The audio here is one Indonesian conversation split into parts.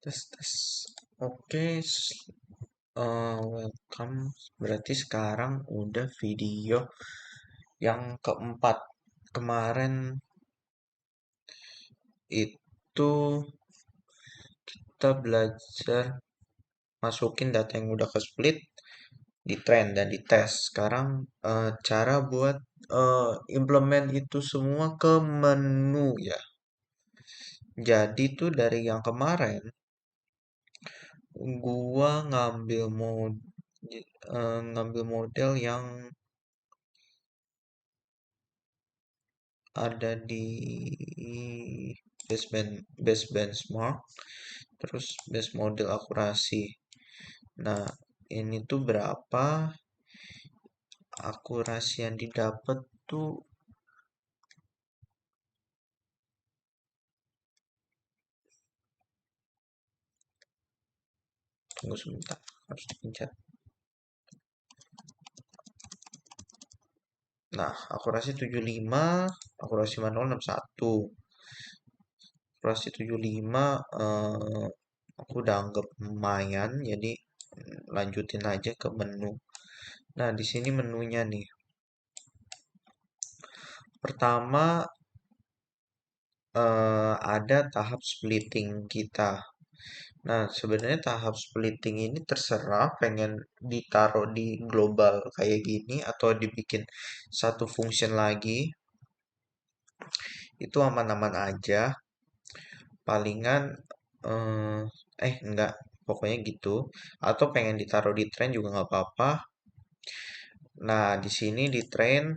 Tes tes. Oke, welcome. Berarti sekarang udah video yang keempat. Kemarin itu kita belajar masukin data yang udah ke split di trend dan di tes. Sekarang cara buat implement itu semua ke menu ya. Jadi tuh dari yang kemarin gua ngambil model yang ada di base benchmark, terus base model akurasi. Nah, ini tuh berapa akurasi yang didapat tuh. Tunggu sebentar, harus dipencet. Nah, akurasi 75, akurasi manual 61. Akurasi 75 aku udah anggap lumayan, jadi lanjutin aja ke menu. Nah, di sini menunya nih. Pertama ada tahap splitting kita. Nah, sebenarnya tahap splitting ini terserah pengen ditaruh di global kayak gini atau dibikin satu function lagi. Itu aman-aman aja. Palingan enggak, pokoknya gitu. Atau pengen ditaruh di trend juga nggak apa-apa. Nah, di sini di trend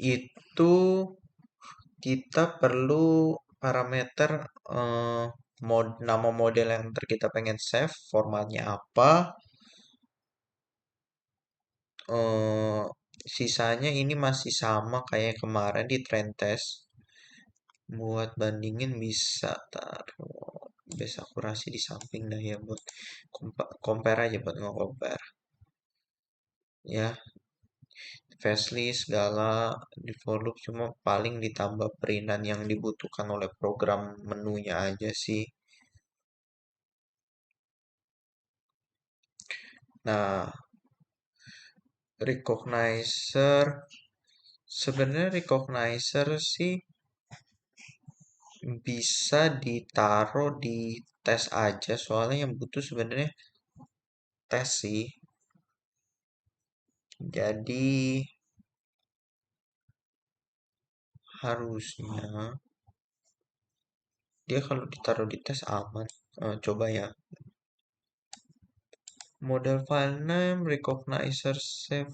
itu kita perlu parameter nama model yang kita pengen save, formatnya apa. eh Sisanya ini masih sama kayak kemarin di trend test. Buat bandingin bisa taruh base akurasi di samping dah ya buat compare aja buat nge-compare. Ya, Fastly segala di for loop cuma paling ditambah perinan yang dibutuhkan oleh program menunya aja sih. Nah, recognizer sebenarnya recognizer sih bisa ditaruh di tes aja soalnya yang butuh sebenarnya tes sih. Jadi harusnya dia kalau ditaruh di tes aman. Coba ya. Model file name, recognizer save.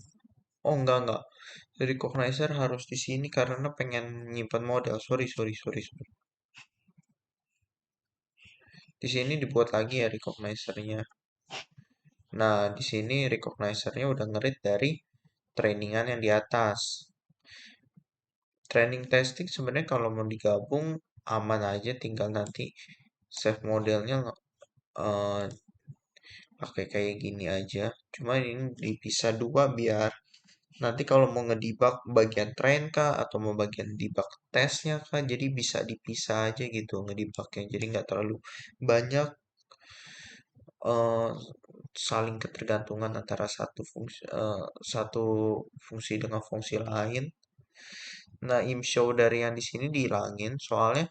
Oh enggak. Recognizer harus di sini karena pengen nyimpan model. Sorry. Di sini dibuat lagi ya recognizernya. Nah, di sini recognizernya udah ngerit dari trainingan yang di atas. Training testing sebenarnya kalau mau digabung aman aja, tinggal nanti save modelnya eh, pakai kayak gini aja. Cuma ini dipisah dua biar nanti kalau mau ngedebug bagian train kah atau mau bagian debug tesnya kah, jadi bisa dipisah aja gitu ngedebugnya. Jadi nggak terlalu banyak eh, saling ketergantungan antara satu fungsi dengan fungsi lain. Nah, show dari yang di sini dihilangin soalnya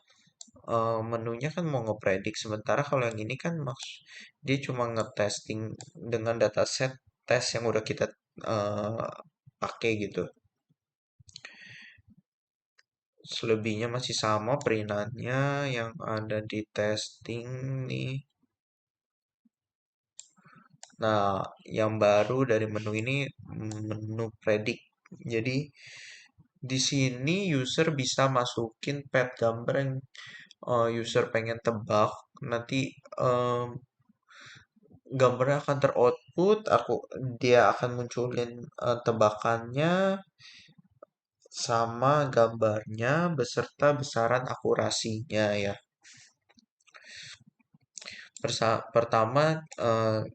menunya kan mau ngepredik. Sementara kalau yang ini kan dia cuma ngetesting dengan dataset tes yang udah kita eh, pakai gitu. Selebihnya masih sama perinannya yang ada di testing nih. Nah, yang baru dari menu ini menu predict. Jadi di sini user bisa masukin pet gambar yang user pengen tebak. Nanti em, gambarnya akan teroutput, dia akan munculin tebakannya sama gambarnya beserta besaran akurasinya ya. Pertama,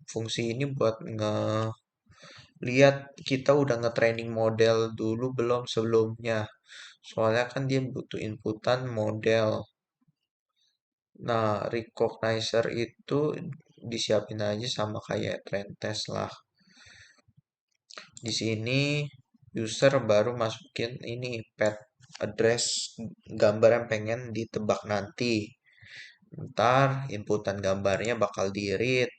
fungsi ini buat ngeliat kita udah nge-training model dulu belum sebelumnya. Soalnya kan dia butuh inputan model. Nah, recognizer itu disiapin aja sama kayak trend test lah. Di sini user baru masukin ini pet address gambar yang pengen ditebak nanti. Ntar inputan gambarnya bakal di-read.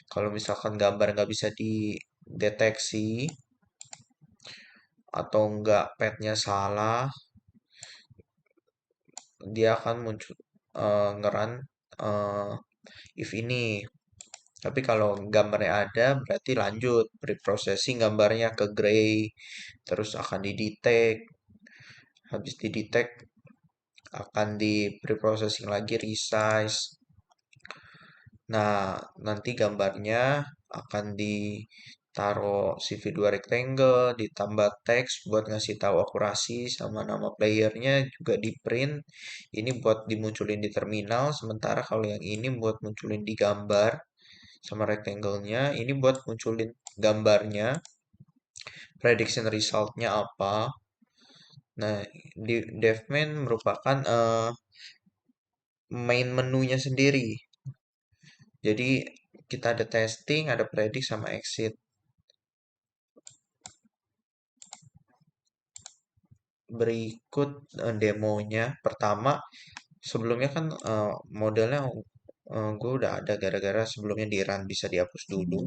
Kalau misalkan gambar nggak bisa dideteksi atau nggak petnya salah, dia akan muncul ngeran eh, if ini. Tapi kalau gambarnya ada, berarti lanjut preprocessing gambarnya ke gray, terus akan didetect. Habis didetect akan di preprocessing lagi resize. Nah, nanti gambarnya akan ditaruh CV2 rectangle, ditambah teks buat ngasih tahu akurasi sama nama playernya juga di print. Ini buat dimunculin di terminal, sementara kalau yang ini buat munculin di gambar sama rectangle-nya, ini buat munculin gambarnya, prediction resultnya apa. Nah, di DevMain merupakan main menunya sendiri. Jadi kita ada testing, ada predict sama exit. Berikut demonya. Pertama, sebelumnya kan modelnya gue udah ada gara-gara sebelumnya di run bisa dihapus dulu.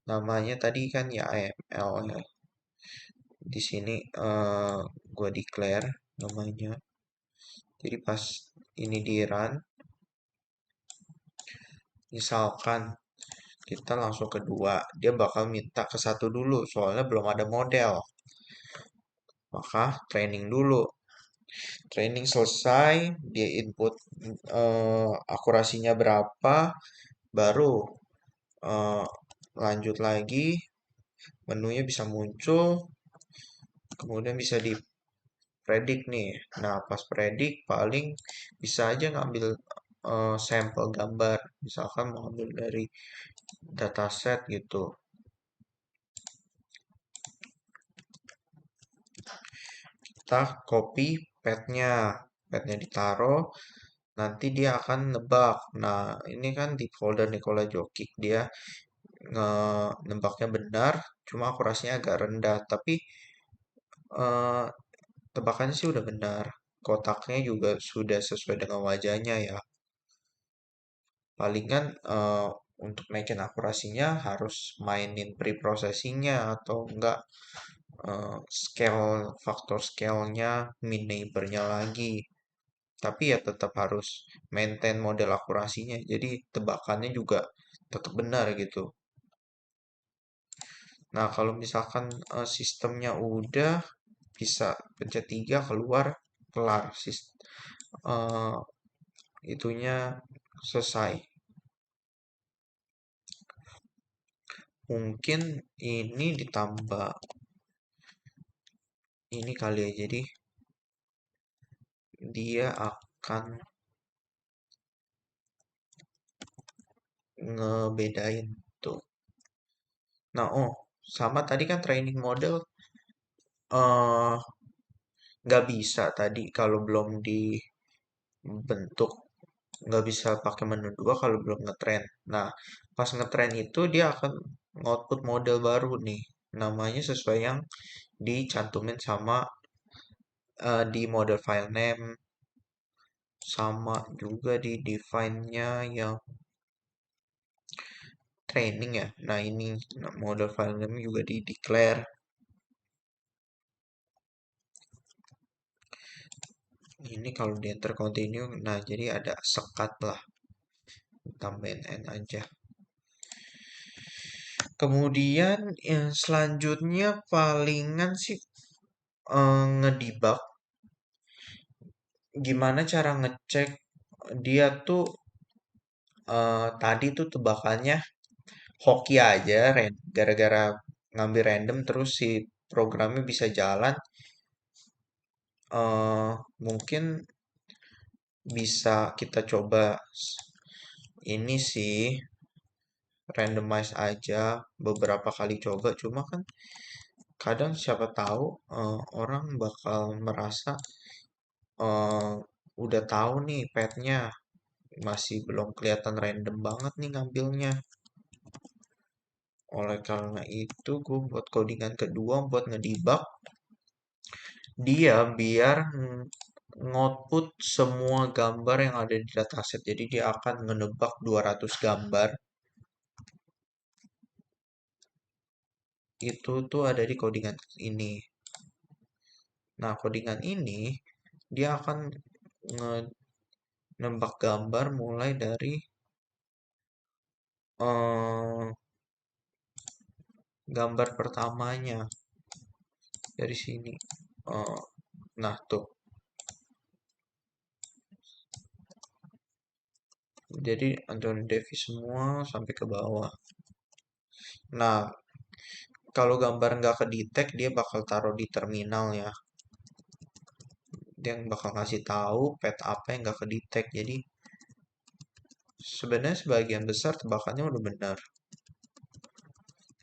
Namanya tadi kan ya AML ya. Di sini gue declare namanya. Jadi pas ini di run, misalkan kita langsung kedua, dia bakal minta ke satu dulu soalnya belum ada model. Maka training dulu. Training selesai, dia input akurasinya berapa, baru eh, lanjut lagi, menunya bisa muncul, kemudian bisa dipredik nih. Nah, pas predik paling bisa aja ngambil sampel gambar, misalkan mau ambil dari dataset gitu. Kita copy petnya ditaruh, nanti dia akan nebak. Nah, ini kan di folder Nikola Jokic dia nembaknya benar, cuma akurasinya agak rendah. Tapi eh, tebakannya sih udah benar. Kotaknya juga sudah sesuai dengan wajahnya ya. Palingan untuk naikin akurasinya harus mainin preprocessingnya atau enggak faktor scale-nya, min neighbor-nya lagi. Tapi ya tetap harus maintain model akurasinya. Jadi tebakannya juga tetap benar gitu. Nah, kalau misalkan sistemnya udah bisa pencet 3 keluar kelar eh, itunya selesai. Mungkin ini ditambah ini kali ya. Jadi dia akan ngebedain tuh. Nah, oh, sama tadi kan training model eh nggak bisa tadi kalau belum dibentuk, nggak bisa pakai menu 2 kalau belum ngetrain. Nah, pas ngetrain itu dia akan output model baru nih. Namanya sesuai yang dicantumin sama di model file name, sama juga di define-nya yang training ya. Nah, ini model file name juga di declare. Ini kalau di enter continue, nah jadi ada sekat lah. Tambahin n aja. Kemudian yang selanjutnya palingan sih ngedebug. Gimana cara ngecek dia tuh tadi tuh tebakannya hoki aja, gara-gara ngambil random terus si programnya bisa jalan. Mungkin bisa kita coba ini sih randomize aja beberapa kali coba. Cuma kan kadang siapa tahu orang bakal merasa eh, udah tahu nih petnya, masih belum kelihatan random banget nih ngambilnya. Oleh karena itu, gue buat codingan kedua buat ngedebug dia biar ngoutput semua gambar yang ada di dataset. Jadi dia akan ngenebak 200 gambar. Itu tuh ada di codingan ini. Nah, codingan ini dia akan ngebak gambar mulai dari eh, gambar pertamanya dari sini. Eh, nah, tuh. Jadi Anthony Davis semua sampai ke bawah. Nah, kalau gambar nggak kedetek, dia bakal taruh di terminal ya. Dia bakal ngasih tahu pet apa yang nggak kedetek. Jadi sebenarnya sebagian besar tebakannya udah benar.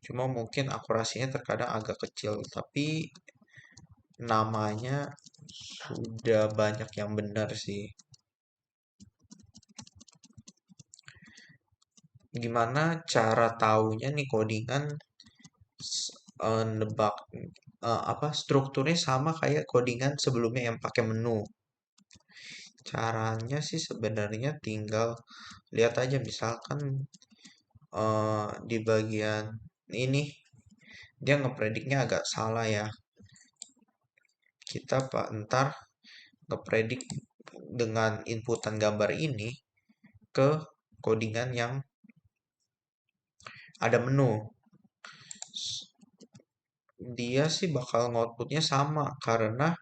Cuma mungkin akurasinya terkadang agak kecil, tapi namanya sudah banyak yang benar sih. Gimana cara taunya nih codingan nebak apa strukturnya sama kayak codingan sebelumnya yang pakai menu. Caranya sih sebenarnya tinggal lihat aja misalkan di bagian ini dia ngeprediknya agak salah ya. Kita pak ntar ngepredik dengan inputan gambar ini ke codingan yang ada menu. Dia sih bakal outputnya sama karena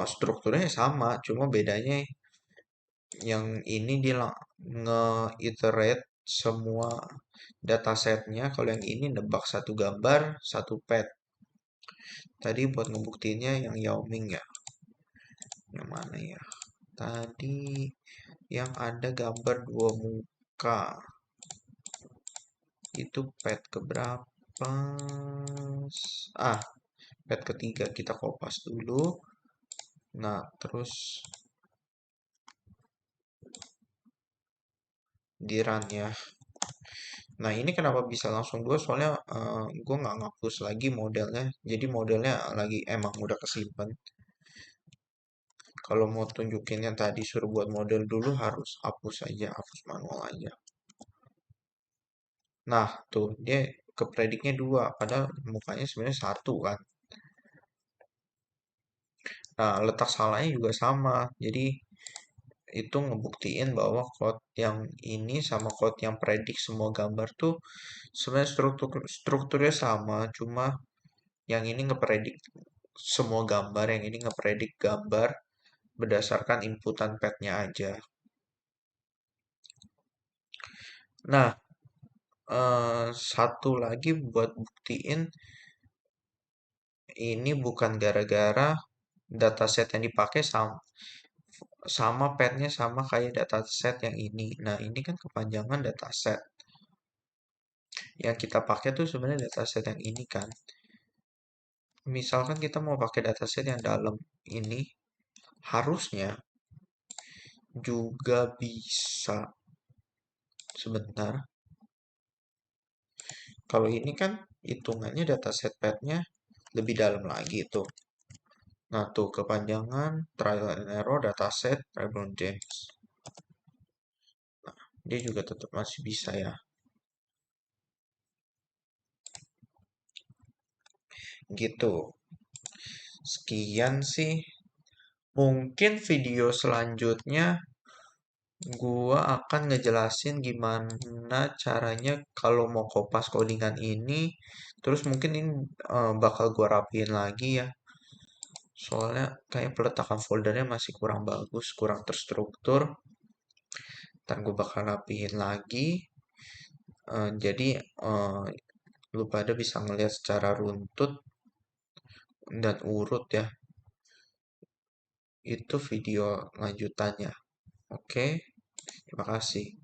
strukturnya sama, cuma bedanya yang ini dia nge-iterate semua datasetnya, kalau yang ini nebak satu gambar, satu pet. Tadi buat ngebuktiinnya yang Yao Ming ya. Yang mana ya? Tadi yang ada gambar dua muka. Itu pet keberapa? Ah, pet ketiga kita kopas dulu. Nah, terus di run ya. Nah, ini kenapa bisa langsung dua? Soalnya gue nggak ngapus lagi modelnya. Jadi modelnya lagi emang udah kesimpan. Kalau mau tunjukin yang tadi suruh buat model dulu harus hapus aja, hapus manual aja. Nah, tuh dia keprediknya dua, padahal mukanya sebenarnya satu kan. Nah, letak salahnya juga sama. Jadi itu ngebuktiin bahwa code yang ini sama code yang predik semua gambar tuh sebenarnya strukturnya sama, cuma yang ini ngepredik semua gambar, yang ini ngepredik gambar berdasarkan inputan petnya aja. Nah, satu lagi buat buktiin ini bukan gara-gara dataset yang dipakai sama, sama petnya sama kayak dataset yang ini. Nah, ini kan kepanjangan dataset. Yang kita pakai tuh sebenarnya dataset yang ini kan. Misalkan kita mau pakai dataset yang dalam ini, harusnya juga bisa. Sebentar. Kalau ini kan hitungannya dataset petnya lebih dalam lagi tuh. Nah tuh kepanjangan trial and error dataset LeBron James. Dia juga tetap masih bisa ya. Gitu. Sekian sih. Mungkin video selanjutnya gua akan ngejelasin gimana caranya kalau mau kopas codingan ini. Terus mungkin ini bakal gua rapiin lagi ya. Soalnya kayak peletakan foldernya masih kurang bagus, kurang terstruktur. Ntar gue bakal rapiin lagi. Jadi lu pada bisa ngelihat secara runtut dan urut ya. Itu video lanjutannya. Oke, terima kasih.